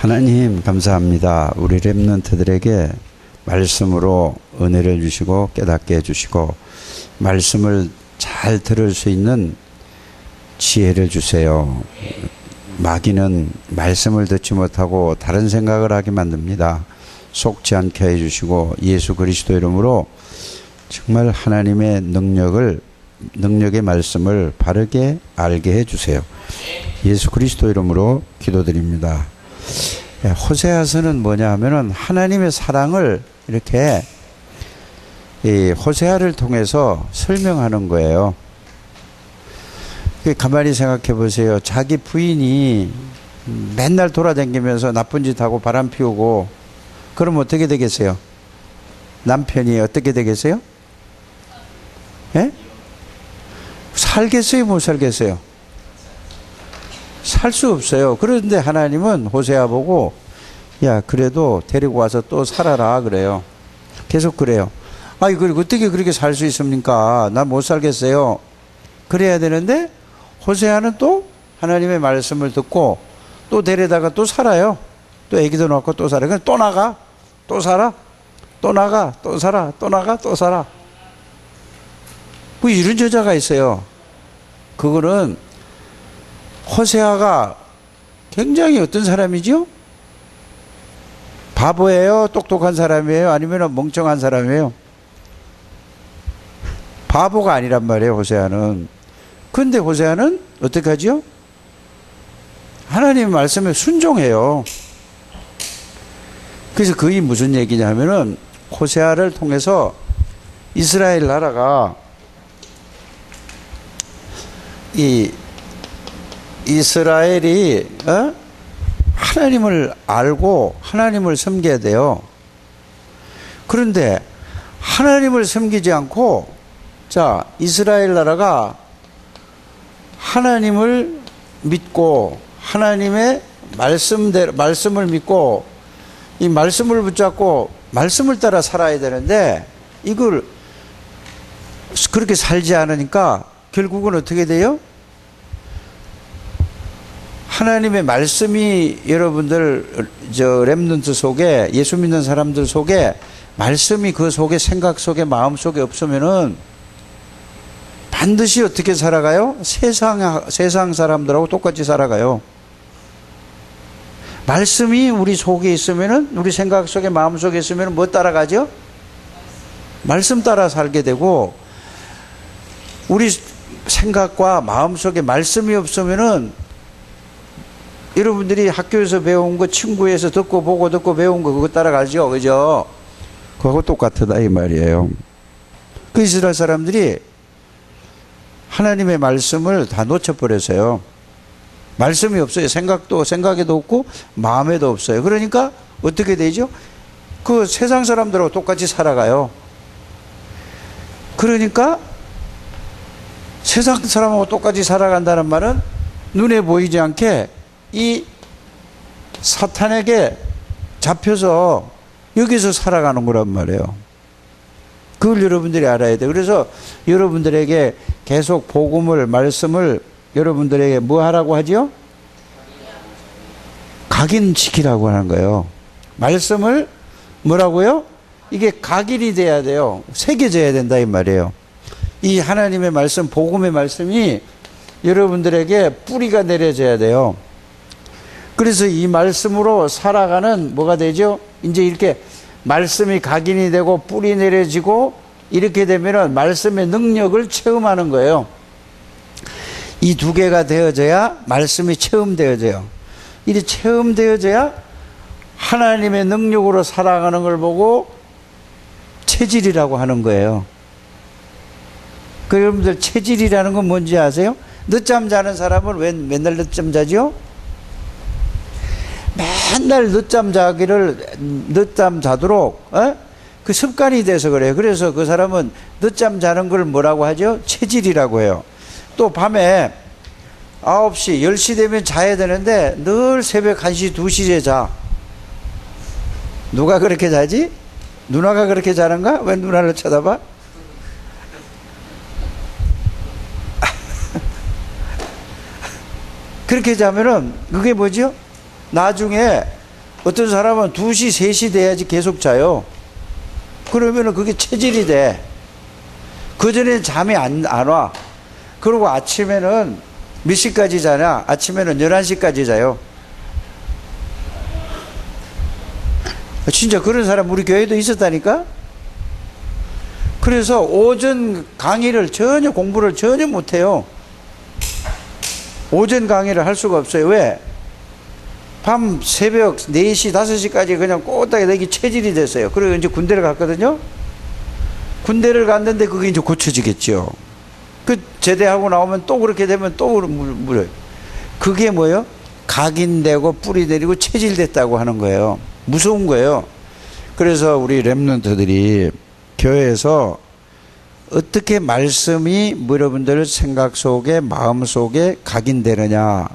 하나님 감사합니다. 우리 렘넌트들에게 말씀으로 은혜를 주시고 깨닫게 해주시고 말씀을 잘 들을 수 있는 지혜를 주세요. 마귀는 말씀을 듣지 못하고 다른 생각을 하게 만듭니다. 속지 않게 해주시고 예수 그리스도 이름으로 정말 하나님의 능력의 말씀을 바르게 알게 해주세요. 예수 그리스도 이름으로 기도드립니다. 호세아서는 뭐냐 하면은 하나님의 사랑을 이렇게 이 호세아를 통해서 설명하는 거예요. 가만히 생각해 보세요. 자기 부인이 맨날 돌아다니면서 나쁜 짓 하고 바람 피우고 그러면 어떻게 되겠어요? 남편이 어떻게 되겠어요? 예? 살겠어요? 못 살겠어요? 살 수 없어요. 그런데 하나님은 호세아 보고 야 그래도 데리고 와서 또 살아라 그래요. 계속 그래요. 아이 어떻게 그렇게 살 수 있습니까? 난 못 살겠어요. 그래야 되는데 호세아는 또 하나님의 말씀을 듣고 또 데려다가 또 살아요. 또 애기도 낳고 또 살아요. 그냥 또 나가 또 살아 또 나가 또 살아 또 나가 또 살아. 뭐 이런 여자가 있어요. 그거는 호세아가 굉장히 어떤 사람이죠? 바보예요? 똑똑한 사람이에요? 아니면 멍청한 사람이에요? 바보가 아니란 말이에요, 호세아는. 근데 호세아는 어떻게 하죠? 하나님의 말씀에 순종해요. 그래서 그게 무슨 얘기냐면은 호세아를 통해서 이스라엘 나라가 이스라엘이 하나님을 알고 하나님을 섬겨야 돼요. 그런데 하나님을 섬기지 않고 자 이스라엘 나라가 하나님을 믿고 하나님의 말씀을 믿고 이 말씀을 붙잡고 말씀을 따라 살아야 되는데 이걸 그렇게 살지 않으니까 결국은 어떻게 돼요? 하나님의 말씀이 여러분들 렘넌트 속에 예수 믿는 사람들 속에 말씀이 그 속에 생각 속에 마음 속에 없으면은 반드시 어떻게 살아가요? 세상 사람들하고 똑같이 살아가요. 말씀이 우리 속에 있으면은 우리 생각 속에 마음 속에 있으면은 뭐 따라가죠? 말씀 따라 살게 되고 우리 생각과 마음 속에 말씀이 없으면은 여러분들이 학교에서 배운 거 친구에서 듣고 보고 듣고 배운 거 그거 따라가죠. 그죠? 그거하고 똑같다 이 말이에요. 그 이스라엘 사람들이 하나님의 말씀을 다 놓쳐버렸어요. 말씀이 없어요. 생각에도 없고 마음에도 없어요. 그러니까 어떻게 되죠? 그 세상 사람들하고 똑같이 살아가요. 그러니까 세상 사람하고 똑같이 살아간다는 말은 눈에 보이지 않게 이 사탄에게 잡혀서 여기서 살아가는 거란 말이에요. 그걸 여러분들이 알아야 돼요. 그래서 여러분들에게 계속 복음을 말씀을 여러분들에게 뭐 하라고 하지요? 각인시키라고 하는 거예요. 말씀을 뭐라고요? 이게 각인이 돼야 돼요. 새겨져야 된다 이 말이에요. 이 하나님의 말씀 복음의 말씀이 여러분들에게 뿌리가 내려져야 돼요. 그래서 이 말씀으로 살아가는 뭐가 되죠? 이제 이렇게 말씀이 각인이 되고 뿌리 내려지고 이렇게 되면은 말씀의 능력을 체험하는 거예요. 이 두 개가 되어져야 말씀이 체험되어져요. 이게 체험되어져야 하나님의 능력으로 살아가는 걸 보고 체질이라고 하는 거예요. 그 여러분들 체질이라는 건 뭔지 아세요? 늦잠 자는 사람은 왜 맨날 늦잠 자죠? 맨날 늦잠 자도록 그 습관이 돼서 그래요. 그래서 그 사람은 늦잠 자는 걸 뭐라고 하죠? 체질이라고 해요. 또 밤에 9시, 10시 되면 자야 되는데 늘 새벽 1시, 2시에 자. 누가 그렇게 자지? 누나가 그렇게 자는가? 왜 누나를 쳐다봐? 그렇게 자면은 그게 뭐죠? 나중에 어떤 사람은 2시, 3시 돼야지 계속 자요. 그러면은 그게 체질이 돼. 그전엔 잠이 안 와. 그리고 아침에는 몇 시까지 자냐? 아침에는 11시까지 자요. 진짜 그런 사람 우리 교회도 있었다니까? 그래서 오전 강의를 공부를 전혀 못해요. 오전 강의를 할 수가 없어요. 왜? 밤 새벽 4시, 5시까지 그냥 꼬다게 내기 체질이 됐어요. 그리고 이제 군대를 갔거든요. 군대를 갔는데 그게 이제 고쳐지겠죠. 그 제대하고 나오면 또 그렇게 되면 또 물어요. 그게 뭐예요? 각인되고 뿌리 내리고 체질됐다고 하는 거예요. 무서운 거예요. 그래서 우리 렘넌트들이 교회에서 어떻게 말씀이 여러분들 생각 속에 마음 속에 각인되느냐,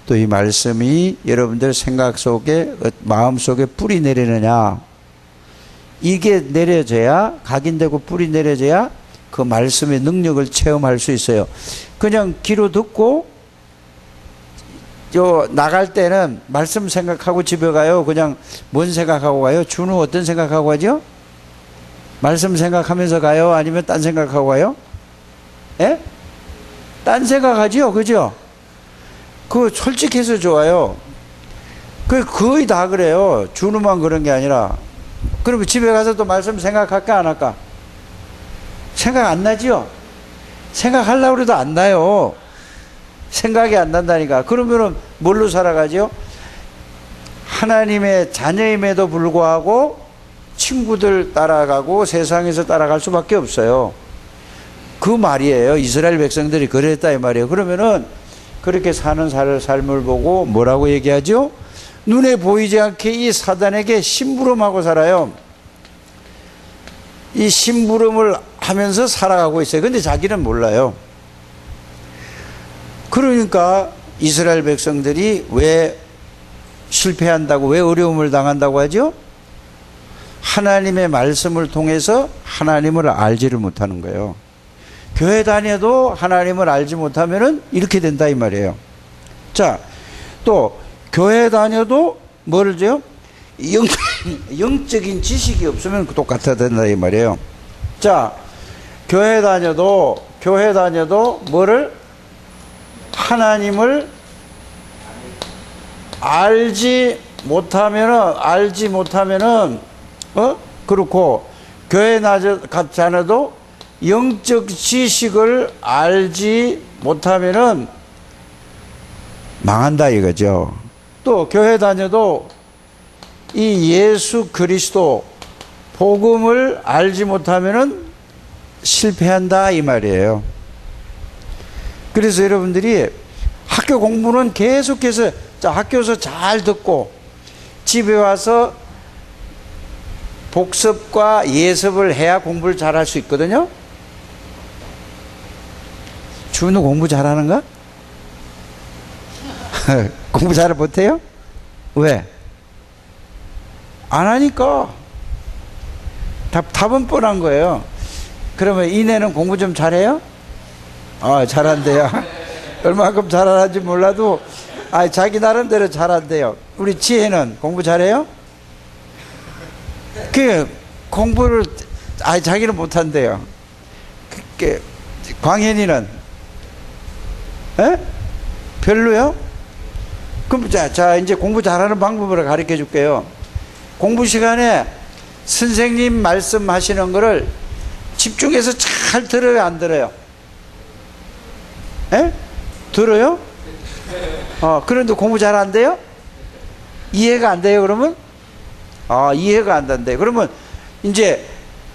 또 이 말씀이 여러분들 생각 속에 마음 속에 뿌리 내리느냐, 이게 내려져야, 각인되고 뿌리 내려져야 그 말씀의 능력을 체험할 수 있어요. 그냥 귀로 듣고 나갈 때는 말씀 생각하고 집에 가요? 그냥 뭔 생각하고 가요? 준우 어떤 생각하고 가죠? 말씀 생각하면서 가요? 아니면 딴 생각하고 가요? 예? 딴 생각하죠? 그죠? 그거 솔직해서 좋아요. 거의 다 그래요. 준우만 그런 게 아니라. 그러면 집에 가서 또 말씀 생각할까 안 할까? 생각 안 나지요? 생각하려고 해도 안 나요. 생각이 안 난다니까. 그러면은 뭘로 살아가죠? 하나님의 자녀임에도 불구하고 친구들 따라가고 세상에서 따라갈 수밖에 없어요. 그 말이에요. 이스라엘 백성들이 그랬다 이 말이에요. 그러면은 그렇게 사는 삶을 보고 뭐라고 얘기하죠? 눈에 보이지 않게 이 사단에게 심부름하고 살아요. 이 심부름을 하면서 살아가고 있어요. 근데 자기는 몰라요. 그러니까 이스라엘 백성들이 왜 실패한다고, 왜 어려움을 당한다고 하죠? 하나님의 말씀을 통해서 하나님을 알지를 못하는 거예요. 교회 다녀도 하나님을 알지 못하면은 이렇게 된다 이 말이에요. 자, 또 교회 다녀도 뭐를 줘요? 영적인 지식이 없으면 똑같아 된다 이 말이에요. 자, 교회 다녀도 뭐를? 하나님을 알지 못하면은 그렇고, 교회 가지 않아도 영적 지식을 알지 못하면은 망한다 이거죠. 또 교회 다녀도 이 예수 그리스도 복음을 알지 못하면은 실패한다 이 말이에요. 그래서 여러분들이 학교 공부는 계속해서 학교에서 잘 듣고 집에 와서 복습과 예습을 해야 공부를 잘 할 수 있거든요. 준우 공부 잘하는가? 공부 잘 못해요? 왜? 안 하니까. 답은 뻔한 거예요. 그러면 이내는 공부 좀 잘해요? 잘한대요. 얼마큼 잘하는지 몰라도 자기 나름대로 잘한대요. 우리 지혜는 공부 잘해요? 공부를 자기는 못한대요. 광현이는 별로요? 그럼 자 이제 공부 잘하는 방법을 가르쳐 줄게요. 공부 시간에 선생님 말씀하시는 거를 집중해서 잘 들어요, 안 들어요? 들어요? 그런데 공부 잘 안 돼요? 이해가 안 돼요, 그러면? 이해가 안 된대. 그러면 이제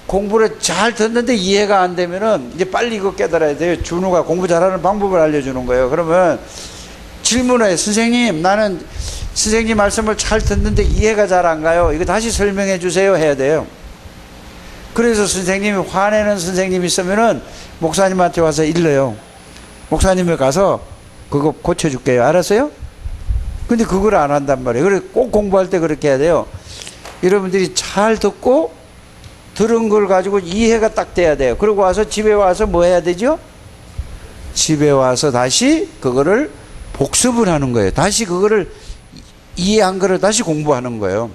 공부를 잘 듣는데 이해가 안 되면은 이제 빨리 이거 깨달아야 돼요. 준우가 공부 잘하는 방법을 알려주는 거예요. 그러면 질문해. 선생님, 나는 선생님 말씀을 잘 듣는데 이해가 잘 안 가요. 이거 다시 설명해 주세요. 해야 돼요. 그래서 선생님이 화내는 선생님이 있으면은 목사님한테 와서 일러요. 목사님에 가서 그거 고쳐줄게요. 알았어요? 근데 그걸 안 한단 말이에요. 그래서 꼭 공부할 때 그렇게 해야 돼요. 여러분들이 잘 듣고 들은 걸 가지고 이해가 딱 돼야 돼요. 그리고 와서 집에 와서 뭐 해야 되죠? 집에 와서 다시 그거를 복습을 하는 거예요. 다시 그거를 이해한 거를 다시 공부하는 거예요.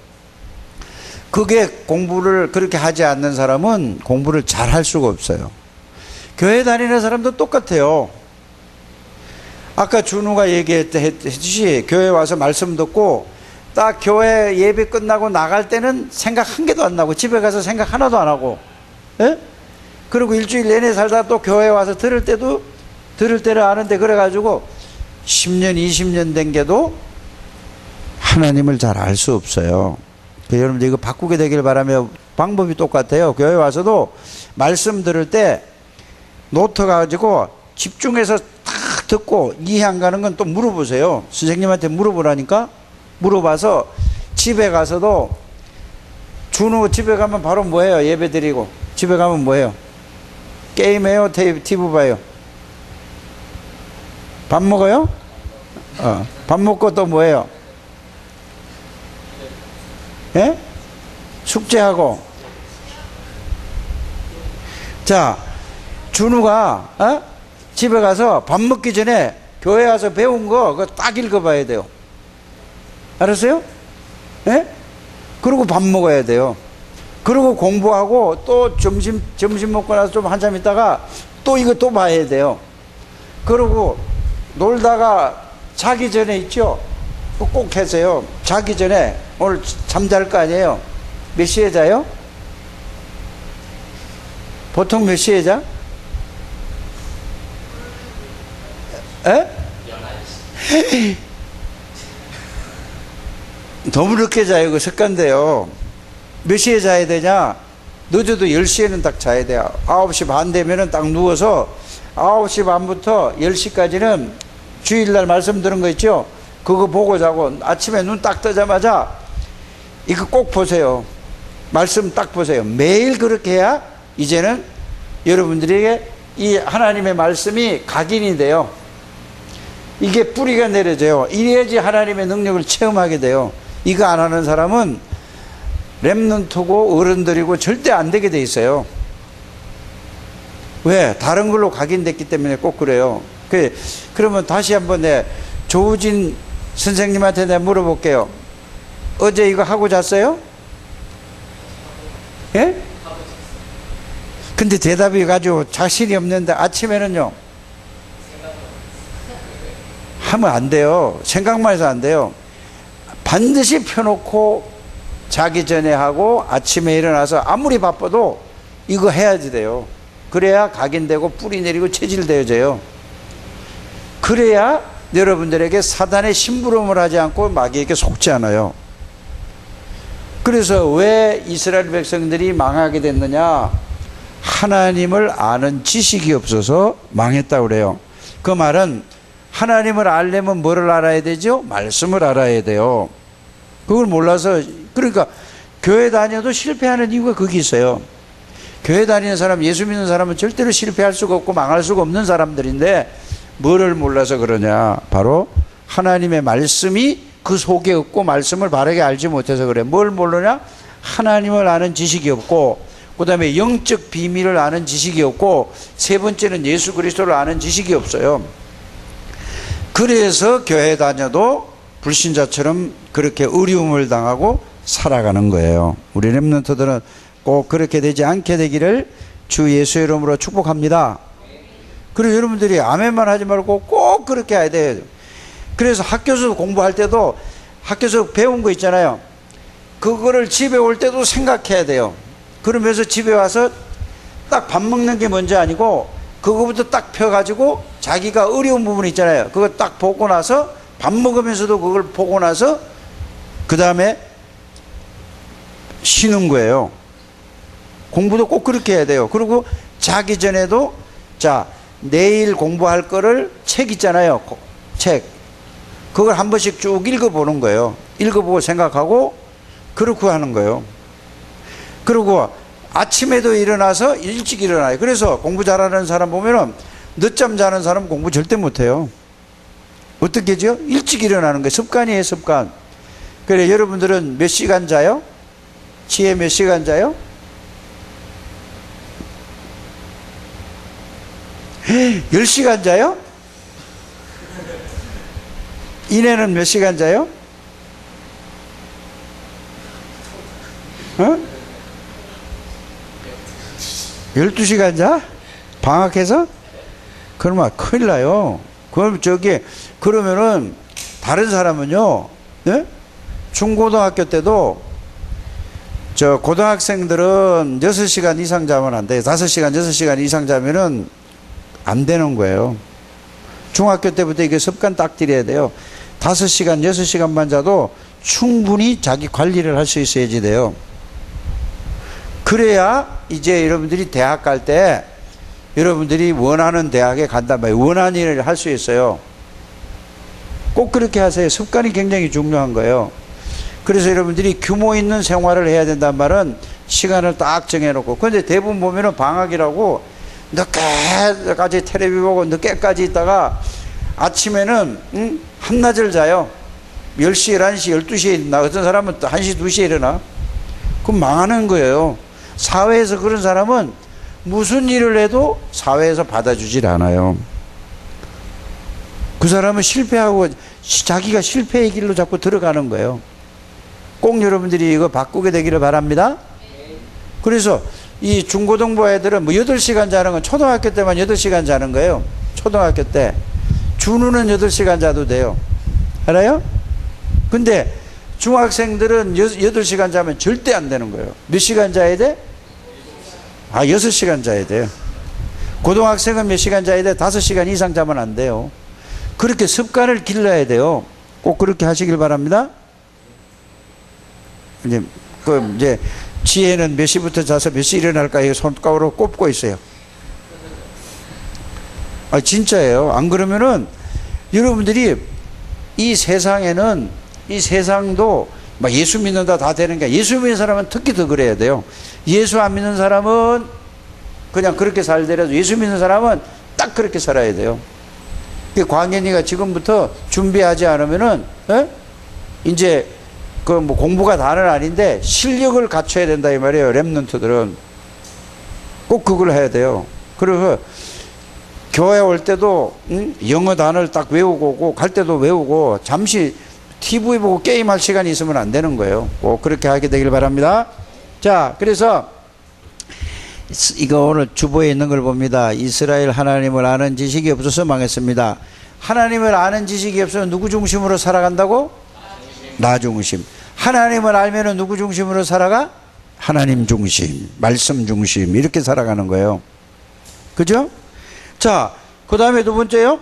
그게 공부를 그렇게 하지 않는 사람은 공부를 잘 할 수가 없어요. 교회 다니는 사람도 똑같아요. 아까 준우가 얘기했듯이 교회 와서 말씀 듣고 딱 교회 예배 끝나고 나갈 때는 생각 한 개도 안 나고 집에 가서 생각 하나도 안 하고, 예? 그리고 일주일 내내 살다 또 교회 와서 들을 때를 아는데, 그래가지고 10년 20년 된 게도 하나님을 잘 알 수 없어요. 여러분들 이거 바꾸게 되길 바라며, 방법이 똑같아요. 교회 와서도 말씀 들을 때 노트 가지고 집중해서 딱 듣고 이해 안 가는 건 또 물어보세요. 선생님한테 물어보라니까. 물어봐서 집에 가서도, 준우 집에 가면 바로 뭐해요? 예배 드리고 집에 가면 뭐해요? 게임해요? TV 봐요? 밥 먹어요? 밥 먹고 또 뭐해요? 예? 숙제하고. 자, 준우가 집에 가서 밥 먹기 전에 교회 와서 배운 거 그거 딱 읽어봐야 돼요. 알았어요? 예? 그리고 밥 먹어야 돼요. 그리고 공부하고 또 점심 먹고 나서 좀 한참 있다가 또 이거 또 봐야 돼요. 그리고 놀다가 자기 전에 있죠? 꼭 하세요. 자기 전에 오늘 잠잘 거 아니에요? 몇 시에 자요? 보통 몇 시에 자? 에? 너무 늦게 자요. 그 습관인데요. 몇 시에 자야 되냐? 늦어도 10시에는 딱 자야 돼요. 9시 반 되면은 딱 누워서 9시 반부터 10시까지는 주일날 말씀 들은 거 있죠? 그거 보고 자고, 아침에 눈 딱 뜨자마자 이거 꼭 보세요. 말씀 딱 보세요. 매일 그렇게 해야 이제는 여러분들에게 이 하나님의 말씀이 각인이 돼요. 이게 뿌리가 내려져요. 이래야지 하나님의 능력을 체험하게 돼요. 이거 안 하는 사람은 렘넌트고 어른들이고 절대 안 되게 돼 있어요. 왜? 다른 걸로 각인됐기 때문에 꼭 그래요. 그러면 다시 한번 조우진 선생님한테 내가 물어볼게요. 어제 이거 하고 잤어요? 예? 근데 대답이 가지고 자신이 없는데 아침에는요? 하면 안 돼요. 생각만 해서 안 돼요. 반드시 펴놓고 자기 전에 하고 아침에 일어나서 아무리 바빠도 이거 해야지 돼요. 그래야 각인되고 뿌리 내리고 체질되어져요. 그래야 여러분들에게 사단의 심부름을 하지 않고 마귀에게 속지 않아요. 그래서 왜 이스라엘 백성들이 망하게 됐느냐? 하나님을 아는 지식이 없어서 망했다고 그래요. 그 말은 하나님을 알려면 뭐를 알아야 되죠? 말씀을 알아야 돼요. 그걸 몰라서, 그러니까 교회 다녀도 실패하는 이유가 거기 있어요. 교회 다니는 사람, 예수 믿는 사람은 절대로 실패할 수가 없고 망할 수가 없는 사람들인데 뭐를 몰라서 그러냐? 바로 하나님의 말씀이 그 속에 없고 말씀을 바르게 알지 못해서 그래. 뭘 모르냐? 하나님을 아는 지식이 없고, 그 다음에 영적 비밀을 아는 지식이 없고, 세 번째는 예수 그리스도를 아는 지식이 없어요. 그래서 교회 다녀도 불신자처럼 그렇게 어려움을 당하고 살아가는 거예요. 우리 렘넌트들은 꼭 그렇게 되지 않게 되기를 주 예수의 이름으로 축복합니다. 그리고 여러분들이 아멘만 하지 말고 꼭 그렇게 해야 돼요. 그래서 학교에서 공부할 때도 학교에서 배운 거 있잖아요. 그거를 집에 올 때도 생각해야 돼요. 그러면서 집에 와서 딱 밥 먹는 게 먼저 아니고 그거부터 딱 펴가지고 자기가 어려운 부분 있잖아요. 그거 딱 보고 나서 밥 먹으면서도 그걸 보고 나서 그 다음에 쉬는 거예요. 공부도 꼭 그렇게 해야 돼요. 그리고 자기 전에도 자, 내일 공부할 거를 책 있잖아요. 책. 그걸 한 번씩 쭉 읽어보는 거예요. 읽어보고 생각하고 그렇게 하는 거예요. 그리고 아침에도 일어나서 일찍 일어나요. 그래서 공부 잘하는 사람 보면은 늦잠 자는 사람 공부 절대 못해요. 어떻게 하죠? 일찍 일어나는 거예요. 습관이에요, 습관. 그래, 여러분들은 몇 시간 자요? 지혜 몇 시간 자요? 10시간 자요? 이내는 몇 시간 자요? 어? 12시간 자? 방학해서? 그러면 큰일 나요. 그럼 그러면은 다른 사람은요, 예? 중고등학교 때도 고등학생들은 6시간 이상 자면 안 돼요. 5시간, 6시간 이상 자면은 안 되는 거예요. 중학교 때부터 이게 습관 딱 들여야 돼요. 5시간, 6시간만 자도 충분히 자기 관리를 할 수 있어야지 돼요. 그래야 이제 여러분들이 대학 갈 때 여러분들이 원하는 대학에 간단 말이에요. 원하는 일을 할 수 있어요. 꼭 그렇게 하세요. 습관이 굉장히 중요한 거예요. 그래서 여러분들이 규모 있는 생활을 해야 된단 말은 시간을 딱 정해놓고. 그런데 대부분 보면은 방학이라고 늦게까지 텔레비 보고 늦게까지 있다가 아침에는 한낮을 자요. 10시, 11시, 12시에 일어나. 어떤 사람은 또 1시, 2시에 일어나. 그럼 망하는 거예요. 사회에서 그런 사람은 무슨 일을 해도 사회에서 받아주질 않아요. 그 사람은 실패하고 자기가 실패의 길로 자꾸 들어가는 거예요. 꼭 여러분들이 이거 바꾸게 되기를 바랍니다. 그래서 이 중고등부 애들은 뭐 8시간 자는 건 초등학교 때만 8시간 자는 거예요. 초등학교 때. 준우는 8시간 자도 돼요. 알아요? 근데 중학생들은 8시간 자면 절대 안 되는 거예요. 몇 시간 자야 돼? 6시간 자야 돼요. 고등학생은 몇 시간 자야 돼? 5시간 이상 자면 안 돼요. 그렇게 습관을 길러야 돼요. 꼭 그렇게 하시길 바랍니다. 이제 지혜는 몇 시부터 자서 몇 시 일어날까 이거 손가락으로 꼽고 있어요. 진짜예요. 안 그러면은 여러분들이 이 세상에는 이 세상도 막 예수 믿는다 다 되는 게, 예수 믿는 사람은 특히 더 그래야 돼요. 예수 안 믿는 사람은 그냥 그렇게 살더라도 예수 믿는 사람은 딱 그렇게 살아야 돼요. 광현이가 지금부터 준비하지 않으면은 이제 그 뭐 공부가 다는 아닌데 실력을 갖춰야 된다 이 말이에요. 랩런트들은 꼭 그걸 해야 돼요. 그래서 교회 올 때도 영어 단어를 딱 외우고 오고, 갈 때도 외우고, 잠시 TV 보고 게임할 시간이 있으면 안 되는 거예요. 꼭 그렇게 하게 되길 바랍니다. 자, 그래서 이거 오늘 주보에 있는 걸 봅니다. 이스라엘 하나님을 아는 지식이 없어서 망했습니다. 하나님을 아는 지식이 없으면 누구 중심으로 살아간다고? 나 중심. 하나님을 알면은 누구 중심으로 살아가? 하나님 중심, 말씀 중심, 이렇게 살아가는 거예요. 그죠? 자, 그 다음에 두 번째요.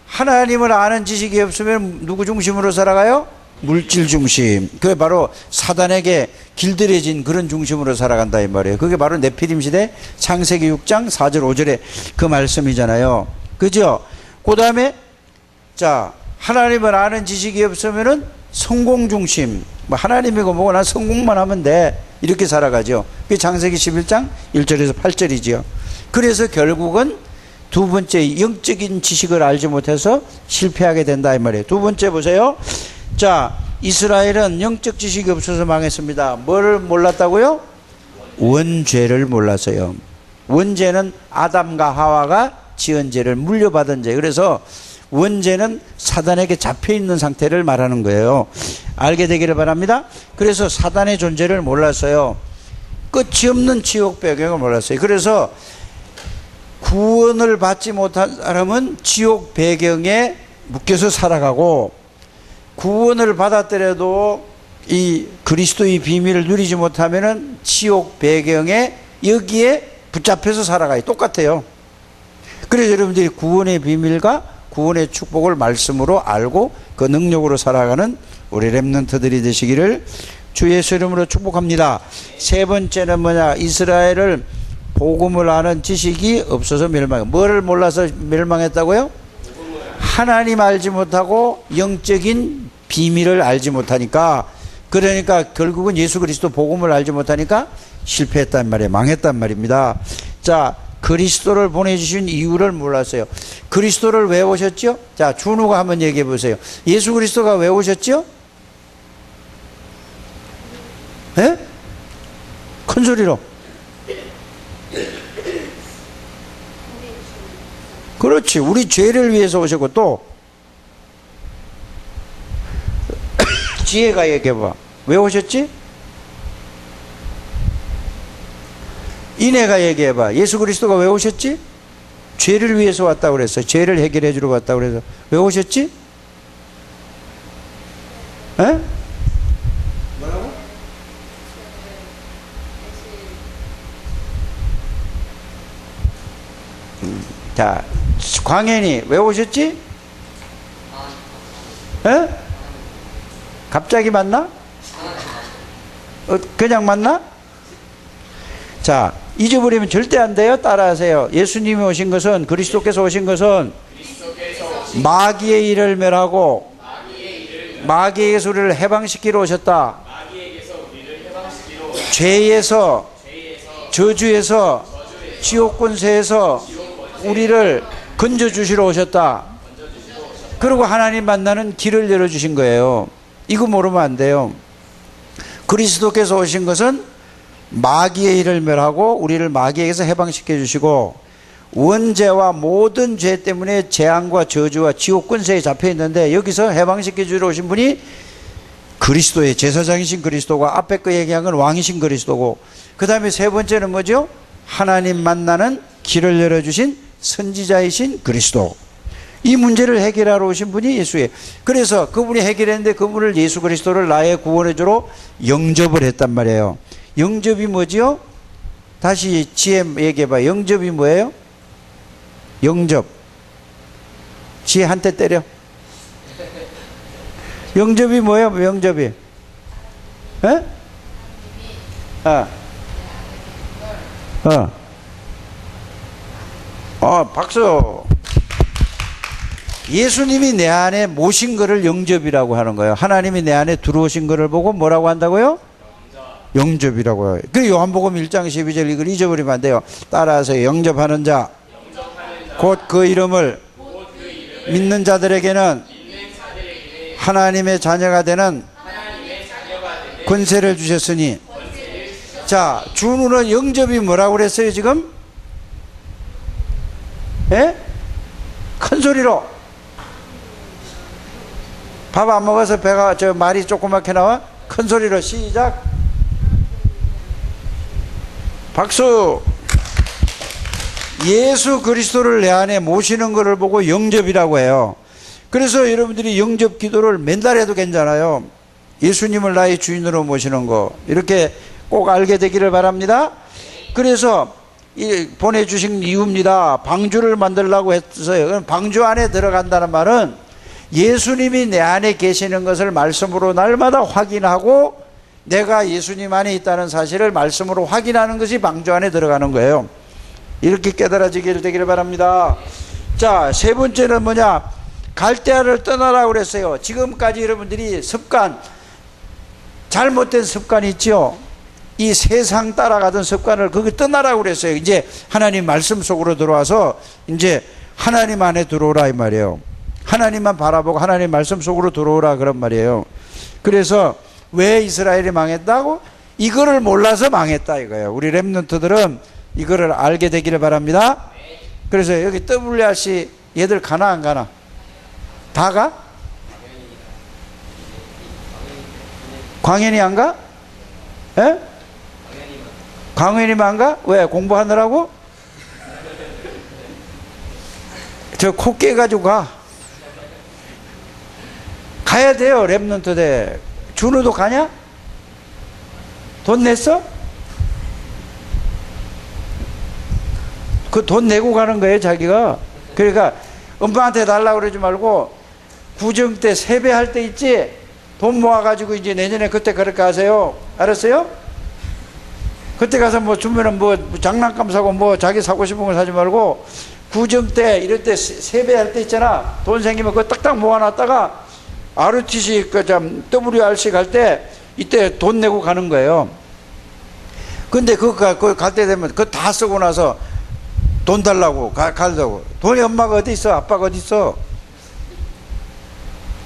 하나님을 아는 지식이 없으면 누구 중심으로 살아가요? 물질 중심. 그게 바로 사단에게 길들여진 그런 중심으로 살아간다 이 말이에요. 그게 바로 네피림 시대 창세기 6장 4절 5절의 그 말씀이잖아요. 그죠? 그 다음에 자, 하나님을 아는 지식이 없으면은 성공 중심. 뭐 하나님이고 뭐고 난 성공만 하면 돼. 이렇게 살아가죠. 그게 창세기 11장 1절에서 8절이죠. 그래서 결국은 두 번째 영적인 지식을 알지 못해서 실패하게 된다 이 말이에요. 두 번째 보세요. 자, 이스라엘은 영적 지식이 없어서 망했습니다. 뭐를 몰랐다고요? 원죄를 몰랐어요. 원죄는 아담과 하와가 지은 죄를 물려받은 죄. 그래서 원죄는 사단에게 잡혀있는 상태를 말하는 거예요. 알게 되기를 바랍니다. 그래서 사단의 존재를 몰랐어요. 끝이 없는 지옥 배경을 몰랐어요. 그래서 구원을 받지 못한 사람은 지옥 배경에 묶여서 살아가고, 구원을 받았더라도 이 그리스도의 비밀을 누리지 못하면은 지옥 배경에 여기에 붙잡혀서 살아가요. 똑같아요. 그래서 여러분들이 구원의 비밀과 구원의 축복을 말씀으로 알고 그 능력으로 살아가는 우리 렘넌트들이 되시기를 주 예수 이름으로 축복합니다. 세 번째는 뭐냐? 이스라엘을 복음을 아는 지식이 없어서 멸망해. 뭐를 몰라서 멸망했다고요? 하나님 알지 못하고 영적인 비밀을 알지 못하니까, 그러니까 결국은 예수 그리스도 복음을 알지 못하니까 실패했단 말이에요. 망했단 말입니다. 자, 그리스도를 보내주신 이유를 몰랐어요. 그리스도를 왜 오셨죠? 자, 준우가 한번 얘기해 보세요. 예수 그리스도가 왜 오셨죠? 예? 큰 소리로. 그렇지. 우리 죄를 위해서 오셨고, 또 지혜가 얘기해봐. 왜 오셨지? 이내가 얘기해봐. 예수 그리스도가 왜 오셨지? 죄를 위해서 왔다고 그랬어요. 죄를 해결해 주러 왔다고 그래서. 왜 오셨지? 에? 뭐라고? 자, 광현이 왜 오셨지? 에? 갑자기 만나? 그냥 만나? 자, 잊어버리면 절대 안 돼요. 따라하세요. 예수님이 오신 것은, 그리스도께서 오신 것은 마귀의 일을 멸하고 마귀에게서 우리를 해방시키러 오셨다. 죄에서, 저주에서, 지옥 권세에서 우리를 건져주시러 오셨다. 그리고 하나님 만나는 길을 열어주신 거예요. 이거 모르면 안 돼요. 그리스도께서 오신 것은 마귀의 일을 멸하고 우리를 마귀에게서 해방시켜 주시고, 원죄와 모든 죄 때문에 재앙과 저주와 지옥 권세에 잡혀 있는데 여기서 해방시켜 주러 오신 분이 그리스도의 제사장이신 그리스도가, 앞에 거 얘기한 건 왕이신 그리스도고, 그 다음에 세 번째는 뭐죠? 하나님 만나는 길을 열어주신 선지자이신 그리스도. 이 문제를 해결하러 오신 분이 예수예요. 그래서 그분이 해결했는데 그분을, 예수 그리스도를 나의 구원의 주로 영접을 했단 말이에요. 영접이 뭐지요? 다시 지혜 얘기해봐. 영접이 뭐예요? 영접. 지혜 한 대 때려. 영접이 뭐예요? 영접이. 에? 박수. 예수님이 내 안에 모신 것을 영접이라고 하는 거예요. 하나님이 내 안에 들어오신 것을 보고 뭐라고 한다고요? 영접이라고 해요. 그 요한복음 1장 12절 이걸 잊어버리면 안 돼요. 따라하세요. 영접하는 자, 곧 그 이름을 믿는 자들에게는 하나님의 자녀가 되는 권세를 주셨으니. 자, 준우는 영접이 뭐라고 그랬어요 지금? 예? 큰 소리로. 밥 안 먹어서 배가, 말이 조그맣게 나와? 큰 소리로 시작. 박수. 예수 그리스도를 내 안에 모시는 것을 보고 영접이라고 해요. 그래서 여러분들이 영접 기도를 맨날 해도 괜찮아요. 예수님을 나의 주인으로 모시는 거, 이렇게 꼭 알게 되기를 바랍니다. 그래서 보내주신 이유입니다. 방주를 만들려고 했어요. 방주 안에 들어간다는 말은 예수님이 내 안에 계시는 것을 말씀으로 날마다 확인하고 내가 예수님 안에 있다는 사실을 말씀으로 확인하는 것이 방주 안에 들어가는 거예요. 이렇게 깨달아지기를 되기를 바랍니다. 자, 세 번째는 뭐냐? 갈대아를 떠나라고 그랬어요. 지금까지 여러분들이 습관, 잘못된 습관이 있죠. 이 세상 따라가던 습관을 거기 떠나라고 그랬어요. 이제 하나님 말씀 속으로 들어와서 이제 하나님 안에 들어오라 이 말이에요. 하나님만 바라보고 하나님 말씀 속으로 들어오라 그런 말이에요. 그래서 왜 이스라엘이 망했다고? 이거를 몰라서 망했다 이거예요. 우리 렘넌트들은 이거를 알게 되기를 바랍니다. 그래서 여기 WRC 얘들 가나 안 가나? 다 가? 광현이 안 가? 에? 광현이만 안 가? 왜? 공부하느라고? 저 코 깨가지고 가. 가야 돼요. 랩넌트 대. 준우도 가냐? 돈 냈어? 그 돈 내고 가는 거예요 자기가. 그러니까 엄마한테 달라고 그러지 말고 구정 때 세배할 때 있지? 돈 모아가지고 이제 내년에 그때 그렇게 하세요. 알았어요? 그때 가서 뭐 주면은 뭐 장난감 사고 뭐 자기 사고 싶은 거 사지 말고 구정 때 이럴 때 세배할 때 있잖아. 돈 생기면 그거 딱딱 모아놨다가 ROTC 그 WRC 갈 때 이때 돈 내고 가는 거예요. 근데 그거 갈 때 되면 그거 다 쓰고 나서 돈 달라고 가려고. 돈이 엄마가 어디 있어? 아빠가 어디 있어?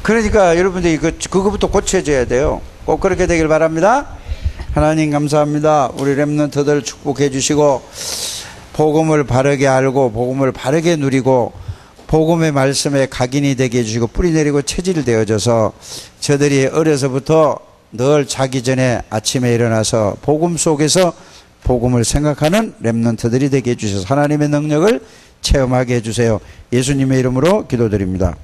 그러니까 여러분들이 그거부터 고쳐줘야 돼요. 꼭 그렇게 되길 바랍니다. 하나님 감사합니다. 우리 렘넌트들 축복해 주시고 복음을 바르게 알고 복음을 바르게 누리고 복음의 말씀에 각인이 되게 해주시고 뿌리 내리고 체질 되어져서 저들이 어려서부터 늘 자기 전에 아침에 일어나서 복음 속에서 복음을 생각하는 렘넌트들이 되게 해주셔서 하나님의 능력을 체험하게 해주세요. 예수님의 이름으로 기도드립니다.